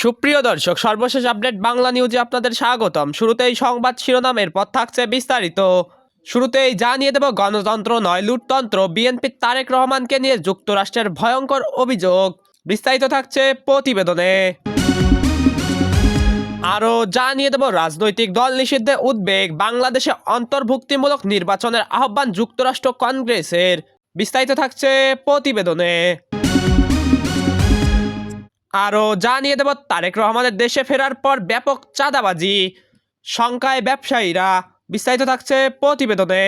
সুপ্রিয় দর্শক, সর্বশেষ আপডেট বাংলা নিউজে আপনাদের স্বাগতম। শুরুতেই সংবাদ শিরোনামের পর থাকছে বিস্তারিত। শুরুতেই জানিয়ে দেব, গণতন্ত্র নয় লুটতন্ত্র, বিএনপির তারেক রহমানকে নিয়ে যুক্তরাষ্ট্রের ভয়ঙ্কর অভিযোগ। বিস্তারিত থাকছে প্রতিবেদনে। আরও জানিয়ে দেব, রাজনৈতিক দল নিষিদ্ধে উদ্বেগ, বাংলাদেশে অন্তর্ভুক্তিমূলক নির্বাচনের আহ্বান যুক্তরাষ্ট্র কংগ্রেসের। বিস্তারিত থাকছে প্রতিবেদনে। আরও জানিয়ে দেব, তারেক রহমানের দেশে ফেরার পর ব্যাপক চাঁদাবাজি, শঙ্কায় ব্যবসায়ীরা। বিস্তারিত থাকছে প্রতিবেদনে।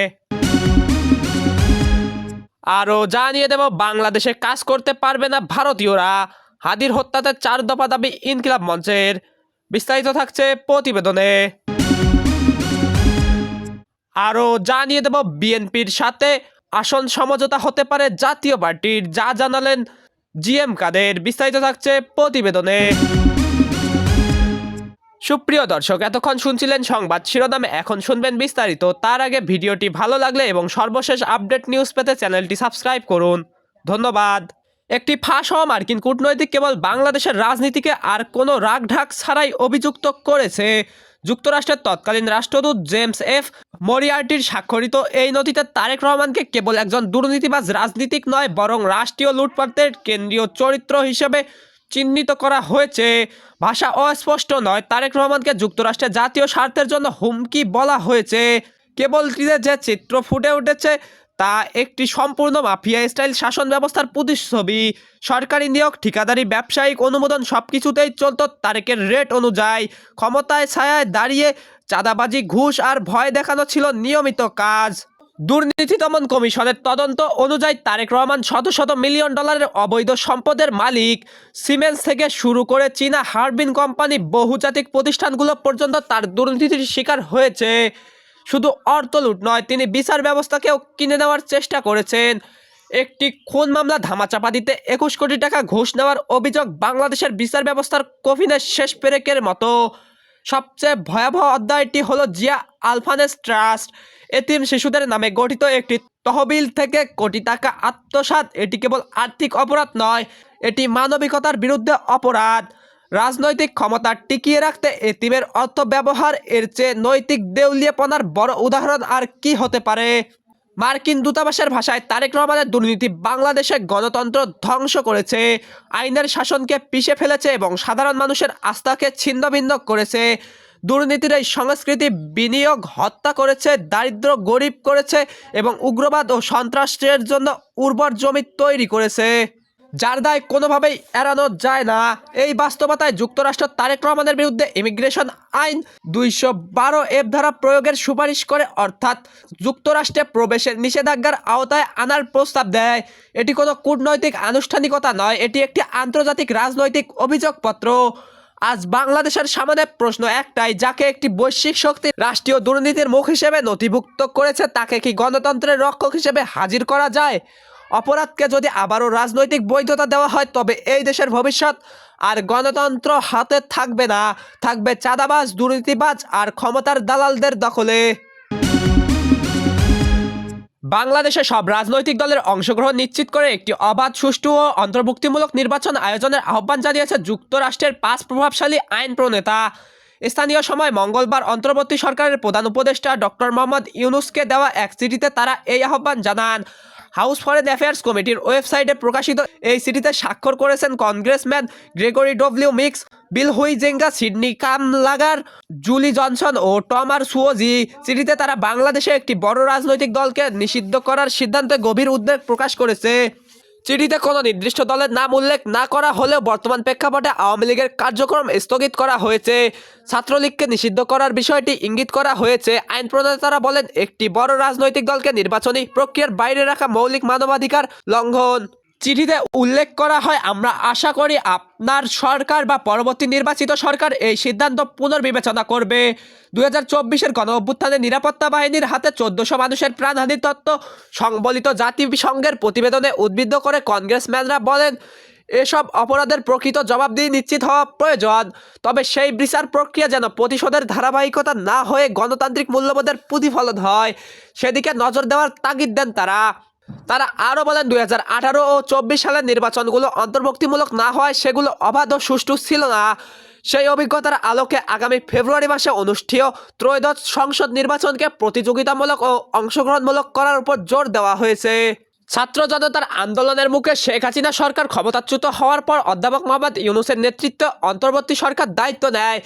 আরও জানিয়ে দেব, বাংলাদেশে কাজ করতে পারবে না ভারতীয়রা, হাদির হত্যাতে 4 দফা দাবি ইনকিলাব মঞ্চের। বিস্তারিত থাকছে প্রতিবেদনে। আরও জানিয়ে দেব, বিএনপির সাথে আসন সমঝোতা হতে পারে জাতীয় পার্টির, যা জানালেন জিএম কাদের। বিস্তারিত থাকছে প্রতিবেদনে। সুপ্রিয় দর্শক, এতক্ষণ শুনছিলেন সংবাদ শিরোনামে, এখন শুনবেন বিস্তারিত। তার আগে ভিডিওটি ভালো লাগলে এবং সর্বশেষ আপডেট নিউজ পেতে চ্যানেলটি সাবস্ক্রাইব করুন। ধন্যবাদ। একটি ফাঁস হওয়া মার্কিন কূটনৈতিক কেবল বাংলাদেশের রাজনীতিকে আর কোনো রাগঢাক ছাড়াই অভিযুক্ত করেছে। যুক্তরাষ্ট্রের তৎকালীন রাষ্ট্রদূত জেমস এফ মরিয়ার্টির স্বাক্ষরিত এই নথিতে তারেক রহমানকে কেবল একজন দুর্নীতিবাজ রাজনীতিক নয়, বরং রাষ্ট্রীয় লুটপাটের কেন্দ্রীয় চরিত্র হিসেবে চিহ্নিত করা হয়েছে। ভাষা অস্পষ্ট নয়, তারেক রহমানকে যুক্তরাষ্ট্রের জাতীয় স্বার্থের জন্য হুমকি বলা হয়েছে। কেবলটিতে যে চিত্র ফুটে উঠেছে তা একটি সম্পূর্ণ মাফিয়া স্টাইল শাসন ব্যবস্থার প্রতিচ্ছবি। সরকারি নিয়োগ, ঠিকাদারি, ব্যবসায়িক অনুমোদন সবকিছুতেই চলত তারেকের রেট অনুযায়ী। ক্ষমতায় ছায়ায় দাঁড়িয়ে চাঁদাবাজি, ঘুষ আর ভয় দেখানো ছিল নিয়মিত কাজ। দুর্নীতি দমন কমিশনের তদন্ত অনুযায়ী তারেক রহমান শত শত মিলিয়ন ডলারের অবৈধ সম্পদের মালিক। সিমেন্স থেকে শুরু করে চীনা হারবিন কোম্পানি, বহুজাতিক প্রতিষ্ঠানগুলো পর্যন্ত তার দুর্নীতির শিকার হয়েছে। শুধু অর্থ লুট নয়, তিনি বিচার ব্যবস্থাকেও কিনে নেওয়ার চেষ্টা করেছেন। একটি খুন মামলা ধামাচাপা দিতে 21 কোটি টাকা ঘুষ নেওয়ার অভিযোগ বাংলাদেশের বিচার ব্যবস্থার কফিনের শেষ পেরেকের মতো। সবচেয়ে ভয়াবহ অধ্যায়টি হলো জিয়া আলফানেস ট্রাস্ট। এতিম শিশুদের নামে গঠিত একটি তহবিল থেকে কোটি টাকা আত্মসাৎ। এটি কেবল আর্থিক অপরাধ নয়, এটি মানবিকতার বিরুদ্ধে অপরাধ। রাজনৈতিক ক্ষমতা টিকিয়ে রাখতে এতিমের অর্থ ব্যবহার, এর চেয়ে নৈতিক দেউলিয়াপনার বড় উদাহরণ আর কি হতে পারে? মার্কিন দূতাবাসের ভাষায়, তারেক রহমানের দুর্নীতি বাংলাদেশে গণতন্ত্র ধ্বংস করেছে, আইনের শাসনকে পিষে ফেলেছে এবং সাধারণ মানুষের আস্থাকে ছিন্নভিন্ন করেছে। দুর্নীতির এই সংস্কৃতি বিনিয়োগ হত্যা করেছে, দারিদ্র গরিব করেছে এবং উগ্রবাদ ও সন্ত্রাসের জন্য উর্বর জমি তৈরি করেছে, যার দায় কোনোভাবেই এড়ানো যায় না। এই বাস্তবতায় যুক্তরাষ্ট্র তারেক রহমানের বিরুদ্ধে ইমিগ্রেশন আইন 212F ধারা প্রয়োগের সুপারিশ করে, অর্থাৎ যুক্তরাষ্ট্রে প্রবেশের নিষেধাজ্ঞার আওতায় আনার প্রস্তাব দেয়। এটি কোনো কূটনৈতিক আনুষ্ঠানিকতা নয়, এটি একটি আন্তর্জাতিক রাজনৈতিক অভিযোগপত্র। আজ বাংলাদেশের সামনে প্রশ্ন একটাই, যাকে একটি বৈশ্বিক শক্তি রাষ্ট্রীয় দুর্নীতির মুখ হিসেবে নথিভুক্ত করেছে, তাকে কি গণতন্ত্রের রক্ষক হিসেবে হাজির করা যায়? অপরাধকে যদি আবারও রাজনৈতিক বৈধতা দেওয়া হয়, তবে এই দেশের ভবিষ্যৎ আর গণতন্ত্র হাতে থাকবে না, থাকবে চাঁদাবাজ, দুর্নীতিবাজ আর ক্ষমতার দালালদের দখলে। বাংলাদেশে সব রাজনৈতিক দলের অংশগ্রহণ নিশ্চিত করে একটি অবাধ, সুষ্ঠু ও অন্তর্ভুক্তিমূলক নির্বাচন আয়োজনের আহ্বান জানিয়েছে যুক্তরাষ্ট্রের 5 প্রভাবশালী আইন প্রণেতা। স্থানীয় সময় মঙ্গলবার অন্তর্বর্তী সরকারের প্রধান উপদেষ্টা ডক্টর মোহাম্মদ ইউনুসকে দেওয়া এক চিঠিতে তারা এই আহ্বান জানান। হাউস ফরেন অ্যাফেয়ার্স কমিটির ওয়েবসাইটে প্রকাশিত এই চিঠিতে স্বাক্ষর করেছেন congressman Gregory W Meeks, Bill Huizenga, Sydney Kamlager, Julie Johnson ও টমার সুওজি। চিঠিতে তারা বাংলাদেশে একটি বড় রাজনৈতিক দলকে নিষিদ্ধ করার সিদ্ধান্তে গভীর উদ্বেগ প্রকাশ করেছে। চিঠিতে কোনো নির্দিষ্ট দলের নাম উল্লেখ না করা হলেও বর্তমান প্রেক্ষাপটে আওয়ামী লীগের কার্যক্রম স্থগিত করা হয়েছে, ছাত্রলীগকে নিষিদ্ধ করার বিষয়টি ইঙ্গিত করা হয়েছে। আইন প্রণেতারা বলেন, একটি বড় রাজনৈতিক দলকে নির্বাচনী প্রক্রিয়ার বাইরে রাখা মৌলিক মানবাধিকার লঙ্ঘন। চিঠিতে উল্লেখ করা হয়, আমরা আশা করি আপনার সরকার বা পরবর্তী নির্বাচিত সরকার এই সিদ্ধান্ত পুনর্বিবেচনা করবে। 2024-এর গণঅভ্যুত্থানে নিরাপত্তা বাহিনীর হাতে 1400 মানুষের প্রাণহানির তথ্য সংবলিত জাতিসংঘের প্রতিবেদনে উদ্ধৃত করে কংগ্রেসম্যানরা বলেন, এসব অপরাধের প্রকৃত জবাবদিহি নিশ্চিত হওয়া প্রয়োজন। তবে সেই বিচার প্রক্রিয়া যেন প্রতিশোধের ধারাবাহিকতা না হয়ে গণতান্ত্রিক মূল্যবোধের প্রতিফলন হয়, সেদিকে নজর দেওয়ার তাগিদ দেন তারা। আরও বলেন, 2018 ও 24 সালের নির্বাচনগুলো অন্তর্ভুক্তিমূলক না হওয়ায় সেগুলো অবাধ ও সুষ্ঠু ছিল না। সেই অভিজ্ঞতার আলোকে আগামী ফেব্রুয়ারি মাসে অনুষ্ঠেয় ত্রয়োদশ সংসদ নির্বাচনকে প্রতিযোগিতামূলক ও অংশগ্রহণমূলক করার উপর জোর দেওয়া হয়েছে। ছাত্র জনতার আন্দোলনের মুখে শেখ হাসিনা সরকার ক্ষমতাচ্যুত হওয়ার পর অধ্যাপক মোহাম্মদ ইউনূসের নেতৃত্বে অন্তর্বর্তী সরকার দায়িত্ব নেয়।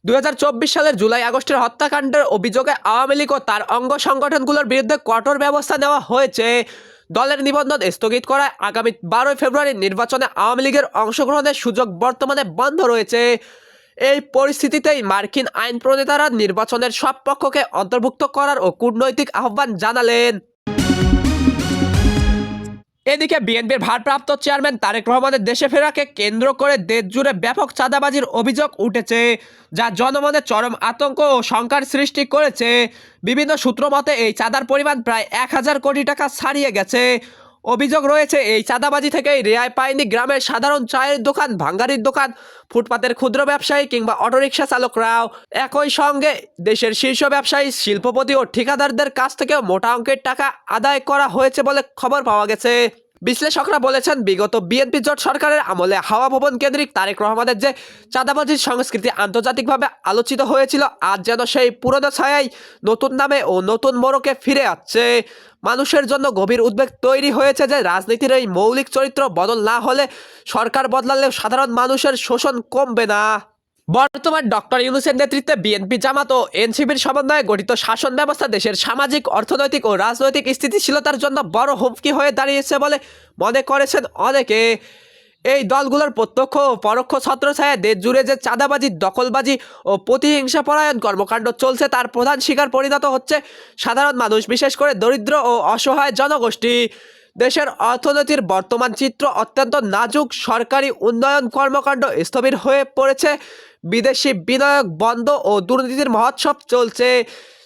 2024 সালের জুলাই আগস্টের হত্যাকাণ্ডের অভিযোগে আওয়ামী লীগ ও তার অঙ্গ সংগঠনগুলোর বিরুদ্ধে কঠোর ব্যবস্থা নেওয়া হয়েছে। দলের নিবন্ধন স্থগিত করায় আগামী 12 ফেব্রুয়ারি নির্বাচনে আওয়ামী লীগের অংশগ্রহণের সুযোগ বর্তমানে বন্ধ রয়েছে। এই পরিস্থিতিতেই মার্কিন আইন প্রণেতারা নির্বাচনের সব পক্ষকে অন্তর্ভুক্ত করার ও কূটনৈতিক আহ্বান জানালেন। এদিকে বিএনপির ভারপ্রাপ্ত চেয়ারম্যান তারেক রহমানের দেশে ফেরাকে কেন্দ্র করে দেশজুড়ে ব্যাপক চাঁদাবাজির অভিযোগ উঠেছে, যা জনমনে চরম আতঙ্ক ও শঙ্কার সৃষ্টি করেছে। বিভিন্ন সূত্র মতে এই চাঁদার পরিমাণ প্রায় 1000 কোটি টাকা ছাড়িয়ে গেছে। অভিযোগ রয়েছে এই চাঁদাবাজি থেকেই রেহাই পায়নি গ্রামের সাধারণ চায়ের দোকান, ভাঙ্গারির দোকান, ফুটপাতের ক্ষুদ্র ব্যবসায়ী কিংবা অটোরিকশা চালকরাও। একই সঙ্গে দেশের শীর্ষ ব্যবসায়ী, শিল্পপতি ও ঠিকাদারদের কাছ থেকেও মোটা অঙ্কের টাকা আদায় করা হয়েছে বলে খবর পাওয়া গেছে। বিশ্লেষকরা বলেছেন, বিগত বিএনপি জোট সরকারের আমলে হাওয়া ভবন কেন্দ্রিক তারেক রহমানের যে চাঁদাবাজির সংস্কৃতি আন্তর্জাতিকভাবে আলোচিত হয়েছিল, আজ যেন সেই পুরনো ছায়াই নতুন নামে ও নতুন মোড়কে ফিরে আসছে। মানুষের জন্য গভীর উদ্বেগ তৈরি হয়েছে যে রাজনীতির এই মৌলিক চরিত্র বদল না হলে সরকার বদলালেও সাধারণ মানুষের শোষণ কমবে না। বর্তমান ডক্টর ইউনূসের নেতৃত্বে বিএনপি, জামাত ও এনসিপির সমন্বয়ে গঠিত শাসন ব্যবস্থা দেশের সামাজিক, অর্থনৈতিক ও রাজনৈতিক স্থিতিশীলতার জন্য বড় হুমকি হয়ে দাঁড়িয়েছে বলে মনে করেছেন অনেকে। এই দলগুলোর প্রত্যক্ষ ও পরোক্ষ ছত্রছায়ায় দেশ জুড়ে যে চাঁদাবাজি, দখলবাজি ও প্রতিহিংসাপরায়ণ কর্মকাণ্ড চলছে তার প্রধান শিকার পরিণত হচ্ছে সাধারণ মানুষ, বিশেষ করে দরিদ্র ও অসহায় জনগোষ্ঠী। দেশের অর্থনীতির বর্তমান চিত্র অত্যন্ত নাজুক। সরকারি উন্নয়ন কর্মকাণ্ড স্থবির হয়ে পড়েছে, বিদেশি বিনিয়োগ বন্ধ ও দুর্নীতির মহোৎসব চলছে।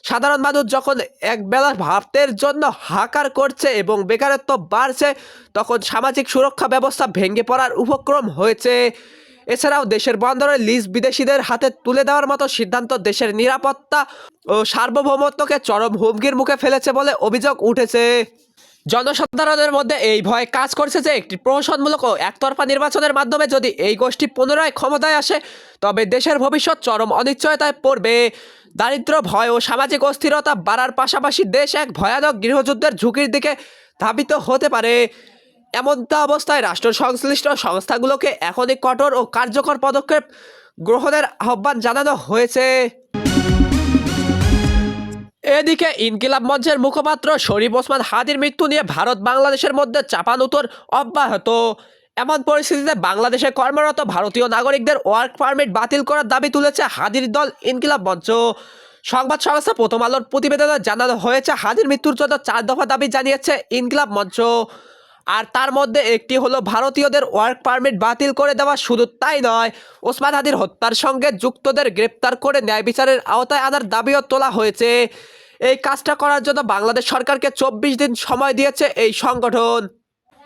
সাধারণ মানুষ যখন একবেলা ভাতের জন্য হাহাকার করছে এবং বেকারত্ব বাড়ছে, তখন সামাজিক সুরক্ষা ব্যবস্থা ভেঙে পড়ার উপক্রম হয়েছে। এছাড়াও দেশের বন্দরে লিজ বিদেশিদের হাতে তুলে দেওয়ার মতো সিদ্ধান্ত দেশের নিরাপত্তা ও সার্বভৌমত্বকে চরম হুমকির মুখে ফেলেছে বলে অভিযোগ উঠেছে। জনসাধারণের মধ্যে এই ভয় কাজ করছে যে একটি প্রহসনমূলক ও একতরফা নির্বাচনের মাধ্যমে যদি এই গোষ্ঠী পুনরায় ক্ষমতায় আসে, তবে দেশের ভবিষ্যৎ চরম অনিশ্চয়তায় পড়বে। দারিদ্র, ভয় ও সামাজিক অস্থিরতা বাড়ার পাশাপাশি দেশ এক ভয়ানক গৃহযুদ্ধের ঝুঁকির দিকে ধাবিত হতে পারে। এমনটা অবস্থায় রাষ্ট্র সংশ্লিষ্ট সংস্থাগুলোকে এখনই কঠোর ও কার্যকর পদক্ষেপ গ্রহণের আহ্বান জানানো হয়েছে। এদিকে ইনকিলাব মঞ্চের মুখপাত্র শরীফ ওসমান হাদীর মৃত্যু নিয়ে ভারত বাংলাদেশের মধ্যে চাপানুতর অব্যাহত। এমন পরিস্থিতিতে বাংলাদেশে কর্মরত ভারতীয় নাগরিকদের ওয়ার্ক পারমিট বাতিল করার দাবি তুলেছে হাদীর দল ইনকিলাব মঞ্চ। সংবাদ সংস্থা প্রথম আলোর প্রতিবেদনে জানানো হয়েছে, হাদীর মৃত্যুর জন্য 4 দফা দাবি জানিয়েছে ইনকিলাব মঞ্চ। আর তার মধ্যে একটি হলো ভারতীয়দের ওয়ার্ক পারমিট বাতিল করে দেওয়া। শুধু তাই নয়, ওসমান হাদীর হত্যার সঙ্গে যুক্তদের গ্রেপ্তার করে ন্যায় বিচারের আওতায় আনার দাবিও তোলা হয়েছে। এই কাজটা করার জন্য বাংলাদেশ সরকারকে 24 দিন সময় দিয়েছে এই সংগঠন।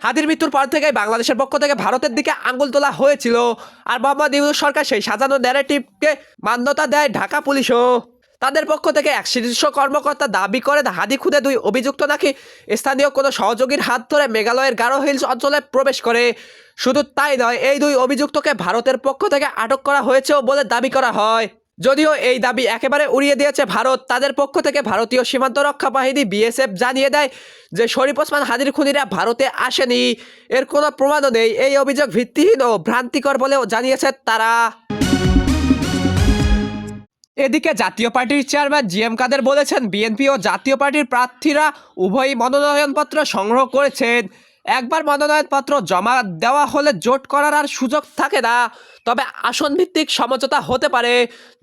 হাদীর মৃত্যুর পর থেকেই বাংলাদেশের পক্ষ থেকে ভারতের দিকে আঙুল তোলা হয়েছিল, আর মোহাম্মদ ইউনূস সরকার সেই সাজানো ন্যারেটিভকে মান্যতা দেয় ঢাকা পুলিশও। তাদের পক্ষ থেকে এক শীর্ষ কর্মকর্তা দাবি করেন, হাদী খুদে 2 অভিযুক্ত নাকি স্থানীয় কোনো সহযোগীর হাত ধরে মেঘালয়ের গারো হিলস অঞ্চলে প্রবেশ করে। শুধু তাই নয়, এই 2 অভিযুক্তকে ভারতের পক্ষ থেকে আটক করা হয়েছেও বলে দাবি করা হয়। যদিও এই দাবি একেবারে উড়িয়ে দিয়েছে ভারত। তাদের পক্ষ থেকে ভারতীয় সীমান্ত রক্ষা বাহিনী বিএসএফ জানিয়ে দেয় যে শরীফ ওসমান হাদীর খুনিরা ভারতে আসেনি, এর কোনো প্রমাণও নেই। এই অভিযোগ ভিত্তিহীন ও ভ্রান্তিকর বলেও জানিয়েছে তারা। এদিকে জাতীয় পার্টির চেয়ারম্যান জিএম কাদের বলেছেন, বিএনপি ও জাতীয় পার্টির প্রার্থীরা উভয়ই মনোনয়নপত্র সংগ্রহ করেছেন। একবার মনোনয়নপত্র জমা দেওয়া হলে জোট করার আর সুযোগ থাকে না, তবে আসন ভিত্তিক সমঝোতা হতে পারে।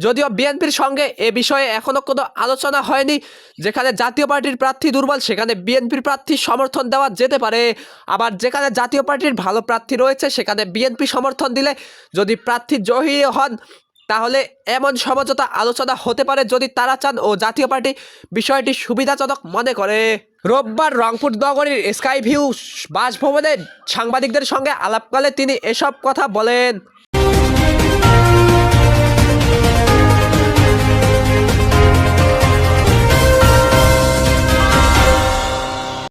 যদিও বিএনপির সঙ্গে এ বিষয়ে এখনও কোনো আলোচনা হয়নি। যেখানে জাতীয় পার্টির প্রার্থী দুর্বল, সেখানে বিএনপির প্রার্থী সমর্থন দেওয়া যেতে পারে। আবার যেখানে জাতীয় পার্টির ভালো প্রার্থী রয়েছে, সেখানে বিএনপি সমর্থন দিলে যদি প্রার্থী জয়ী হন, তাহলে এমন সমঝোতা আলোচনা হতে পারে যদি তারা চান ও জাতীয় পার্টি বিষয়টি সুবিধাজনক মনে করে। রোববার রংপুর নগরীর স্কাই ভিউ বাসভবনে সাংবাদিকদের সঙ্গে আলাপকালে তিনি এসব কথা বলেন।